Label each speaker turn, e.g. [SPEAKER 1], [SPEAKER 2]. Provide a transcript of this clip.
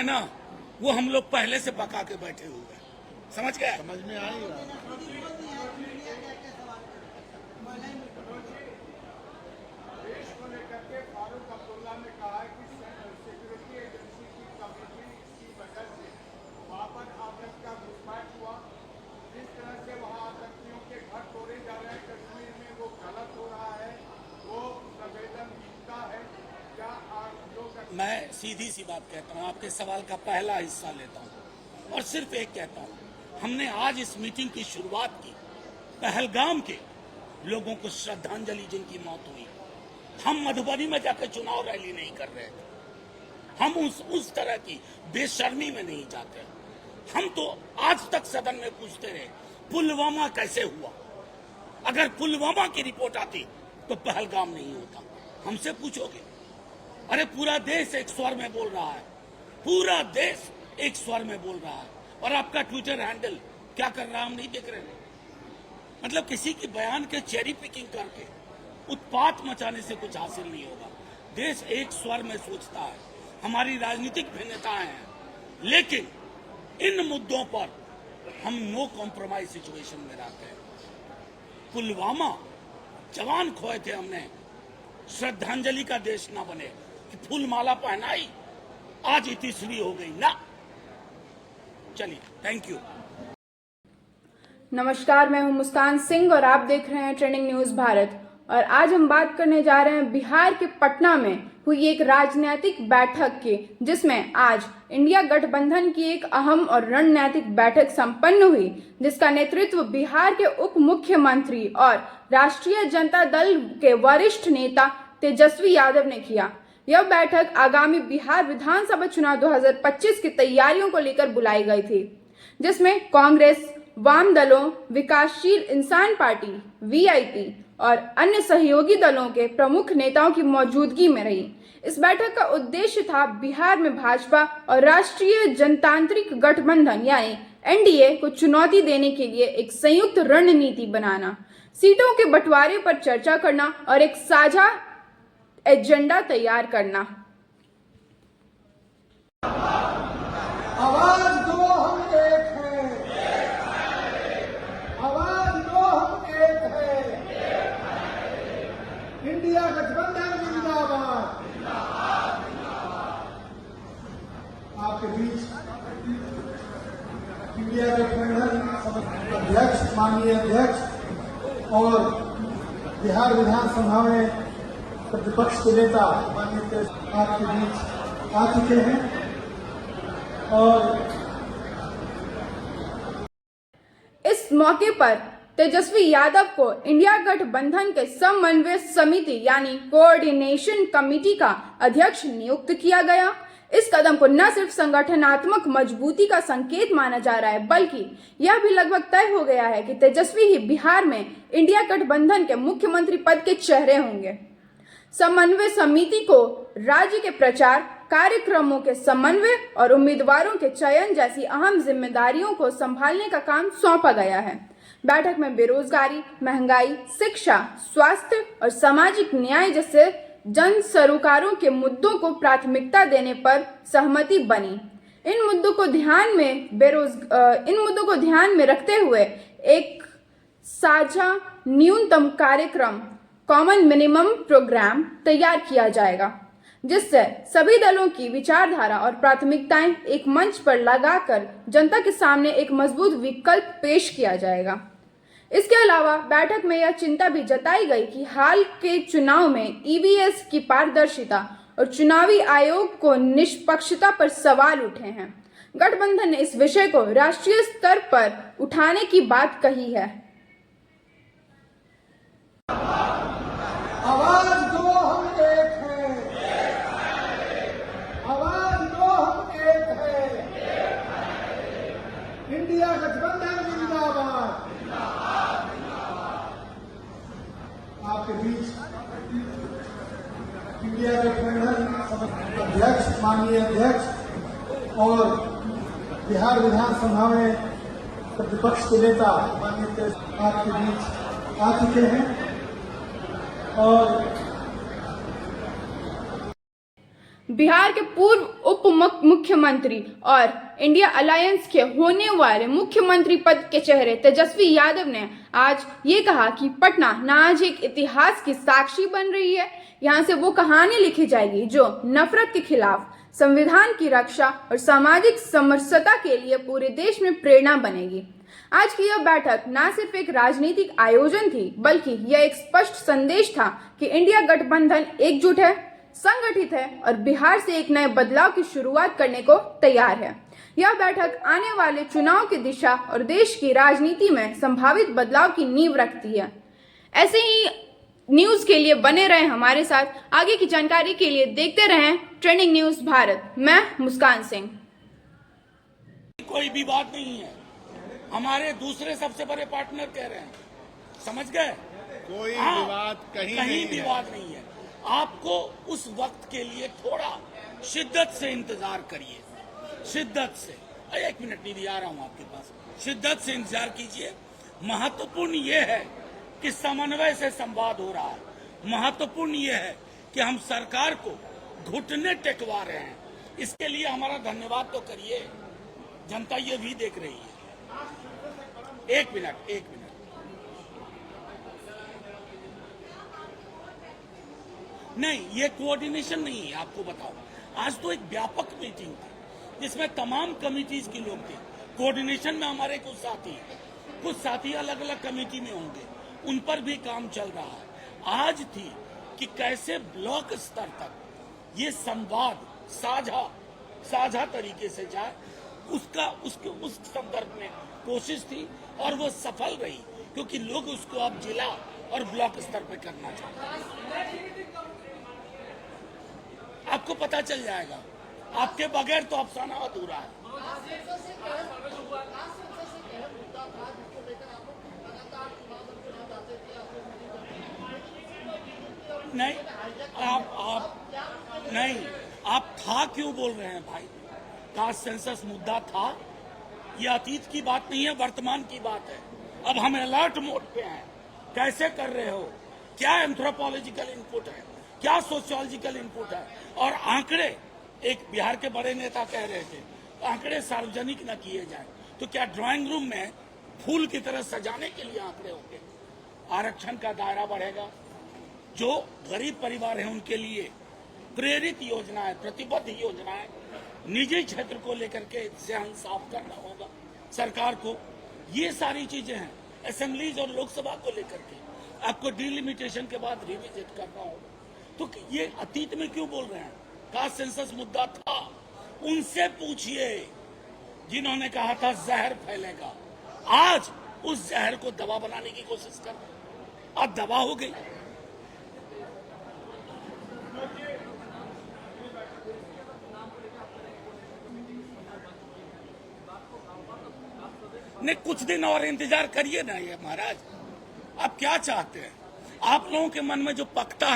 [SPEAKER 1] है ना, वो हम लोग पहले से पका के बैठे हुए हैं। समझ गए?
[SPEAKER 2] समझ में आएगा।
[SPEAKER 3] फारूक अब्दुल्ला ने कहा है कि सिक्योरिटी एजेंसी की कमेटी की वजह से वहाँ पर आतंक का घुसपैठ हुआ। जिस तरह से वहाँ आतंकियों के घर तोड़े जा रहे हैं कश्मीर में, वो गलत हो रहा है, वो संवेदनहीनता है। क्या जो
[SPEAKER 1] मैं सीधी सी बात कहता हूँ, आपके सवाल का पहला हिस्सा लेता हूँ और सिर्फ एक कहता हूँ, हमने आज इस मीटिंग की शुरुआत की पहलगाम के लोगों को श्रद्धांजलि जिनकी मौत हुई। हम मधुबनी में जाकर चुनाव रैली नहीं कर रहे थे, हम उस तरह की बेशर्मी में नहीं जाते। हम तो आज तक सदन में पूछते रहे पुलवामा कैसे हुआ। अगर पुलवामा की रिपोर्ट आती तो पहलगाम नहीं होता। हमसे पूछोगे, अरे पूरा देश एक स्वर में बोल रहा है, पूरा देश एक स्वर में बोल रहा है, और आपका ट्विटर हैंडल क्या कर रहा है हम नहीं देख रहे। मतलब किसी की बयान के चेरी पिकिंग करके उत्पात मचाने से कुछ हासिल नहीं होगा। देश एक स्वर में सोचता है, हमारी राजनीतिक भिन्नताएं हैं, लेकिन इन मुद्दों पर हम नो कॉम्प्रोमाइज सिचुएशन में रहते हैं। पुलवामा जवान खोए थे हमने, श्रद्धांजलि का देश ना बने कि फूल माला पहनाई, आज इतिश्री हो गई ना। चलिए, थैंक यू।
[SPEAKER 4] नमस्कार, मैं हूं मुस्कान सिंह और आप देख रहे हैं ट्रेंडिंग न्यूज भारत। और आज हम बात करने जा रहे हैं बिहार के पटना में हुई एक राजनीतिक बैठक की, जिसमें आज इंडिया गठबंधन की एक अहम और रणनीतिक बैठक संपन्न हुई, जिसका नेतृत्व बिहार के उप मुख्यमंत्री और राष्ट्रीय जनता दल के वरिष्ठ नेता तेजस्वी यादव ने किया। यह बैठक आगामी बिहार विधानसभा चुनाव 2025 की तैयारियों को लेकर बुलाई गई थी, जिसमें कांग्रेस, वाम दलों, विकासशील इंसान पार्टी, वीआईपी और अन्य सहयोगी दलों के प्रमुख नेताओं की मौजूदगी में रही। इस बैठक का उद्देश्य था बिहार में भाजपा और राष्ट्रीय जनतांत्रिक गठबंधन यानी एनडीए को चुनौती देने के लिए एक संयुक्त रणनीति बनाना, सीटों के बंटवारे पर चर्चा करना और एक साझा एजेंडा तैयार करना।
[SPEAKER 3] आवाज दो हम एक हैं, आवाज दो हम एक हैं, इंडिया गठबंधन जिंदाबाद। आपके बीच इंडिया गठबंधन अध्यक्ष, माननीय अध्यक्ष और बिहार विधानसभा में प्रतिपक्ष के नेता माननीय आपके बीच आ चुके हैं। और
[SPEAKER 4] इस मौके पर तेजस्वी यादव को इंडिया गठबंधन के समन्वय समिति यानी कोऑर्डिनेशन कमेटी का अध्यक्ष नियुक्त किया गया। इस कदम को न सिर्फ संगठनात्मक मजबूती का संकेत माना जा रहा है, बल्कि यह भी लगभग तय हो गया है कि तेजस्वी ही बिहार में इंडिया गठबंधन के मुख्यमंत्री पद के चेहरे होंगे। समन्वय समिति को राज्य के प्रचार कार्यक्रमों के समन्वय और उम्मीदवारों के चयन जैसी अहम जिम्मेदारियों को संभालने का काम सौंपा गया है। बैठक में बेरोजगारी, महंगाई, शिक्षा, स्वास्थ्य और सामाजिक न्याय जैसे जन सरोकारों के मुद्दों को प्राथमिकता देने पर सहमति बनी। इन मुद्दों को ध्यान में रखते हुए एक साझा न्यूनतम कार्यक्रम कॉमन मिनिमम प्रोग्राम तैयार किया जाएगा, जिससे सभी दलों की विचारधारा और प्राथमिकताएं एक मंच पर लगाकर जनता के सामने एक मजबूत विकल्प पेश किया जाएगा। इसके अलावा बैठक में यह चिंता भी जताई गई कि हाल के चुनाव में ईवीएस की पारदर्शिता और चुनावी आयोग को निष्पक्षता पर सवाल उठे हैं। गठबंधन ने इस विषय को राष्ट्रीय स्तर पर उठाने की बात कही है।
[SPEAKER 3] आवाज दो हम एक हैं, आवाज दो हम एक हैं, इंडिया गठबंधन जिंदाबाद। आपके बीच इंडिया गठबंधन अध्यक्ष, माननीय अध्यक्ष और बिहार विधानसभा में प्रतिपक्ष के नेता माननीय आपके बीच आ चुके हैं। और
[SPEAKER 4] बिहार के पूर्व उप मुख्यमंत्री और इंडिया अलायंस के होने वाले मुख्यमंत्री पद के चेहरे तेजस्वी यादव ने आज ये कहा कि पटना न आज एक इतिहास की साक्षी बन रही है, यहाँ से वो कहानी लिखी जाएगी जो नफरत के खिलाफ, संविधान की रक्षा और सामाजिक समरसता के लिए पूरे देश में प्रेरणा बनेगी। आज की यह बैठक न सिर्फ एक राजनीतिक आयोजन थी, बल्कि यह एक स्पष्ट संदेश था कि इंडिया गठबंधन एकजुट है, संगठित है और बिहार से एक नए बदलाव की शुरुआत करने को तैयार है। यह बैठक आने वाले चुनाव की दिशा और देश की राजनीति में संभावित बदलाव की नींव रखती है। ऐसे ही न्यूज के लिए बने रहें हमारे साथ। आगे की जानकारी के लिए देखते रहें ट्रेंडिंग न्यूज भारत। मैं मुस्कान सिंह।
[SPEAKER 1] कोई विवाद नहीं है, हमारे दूसरे सबसे बड़े पार्टनर कह रहे हैं, समझ गए?
[SPEAKER 3] कोई विवाद
[SPEAKER 1] कहीं विवाद नहीं है। आपको उस वक्त के लिए थोड़ा शिद्दत से इंतजार करिए, शिद्दत से। एक मिनट नहीं, आ रहा हूं आपके पास। शिद्दत से इंतजार कीजिए। महत्वपूर्ण ये है कि समन्वय से संवाद हो रहा है। महत्वपूर्ण ये है कि हम सरकार को घुटने टेकवा रहे हैं। इसके लिए हमारा धन्यवाद तो करिए, जनता ये भी देख रही है। एक मिनट। नहीं, ये कोऑर्डिनेशन नहीं है। आपको बताओ, आज तो एक व्यापक मीटिंग थी जिसमें तमाम कमिटीज के लोग थे। कोऑर्डिनेशन में हमारे कुछ साथी अलग अलग कमेटी में होंगे, उन पर भी काम चल रहा है। आज थी कि कैसे ब्लॉक स्तर तक ये संवाद साझा तरीके से जाए, उस संदर्भ में कोशिश थी और वो सफल रही, क्योंकि लोग उसको अब जिला और ब्लॉक स्तर पे करना चाहते हैं। आपको पता चल जाएगा, आपके बगैर तो अफसाना अधूरा है। नहीं, आप था क्यों बोल रहे हैं भाई? कास्ट सेंसस मुद्दा था, ये अतीत की बात नहीं है, वर्तमान की बात है। अब हम अलर्ट मोड पे हैं। कैसे कर रहे हो, क्या एंथ्रोपोलॉजिकल इनपुट है, क्या सोशियोलॉजिकल इनपुट है, और आंकड़े, एक बिहार के बड़े नेता कह रहे थे आंकड़े सार्वजनिक न किए जाए, तो क्या ड्राइंग रूम में फूल की तरह सजाने के लिए आंकड़े होंगे? आरक्षण का दायरा बढ़ेगा, जो गरीब परिवार है उनके लिए प्रेरित योजनाएं, प्रतिबद्ध योजनाएं, निजी क्षेत्र को लेकर के जहन साफ करना होगा सरकार को। ये सारी चीजें हैं। असेंबलीज और लोकसभा को लेकर के आपको डिलिमिटेशन के बाद रिविजिट करना होगा। तो ये अतीत में क्यों बोल रहे हैं? कास्ट सेंसस मुद्दा था, उनसे पूछिए जिन्होंने कहा था जहर फैलेगा। आज उस जहर को दवा बनाने की कोशिश कर रहे हैं, अब दवा हो गई। नहीं, कुछ दिन और इंतजार करिए ना ये महाराज। आप क्या चाहते हैं? आप लोगों के मन में जो पकता है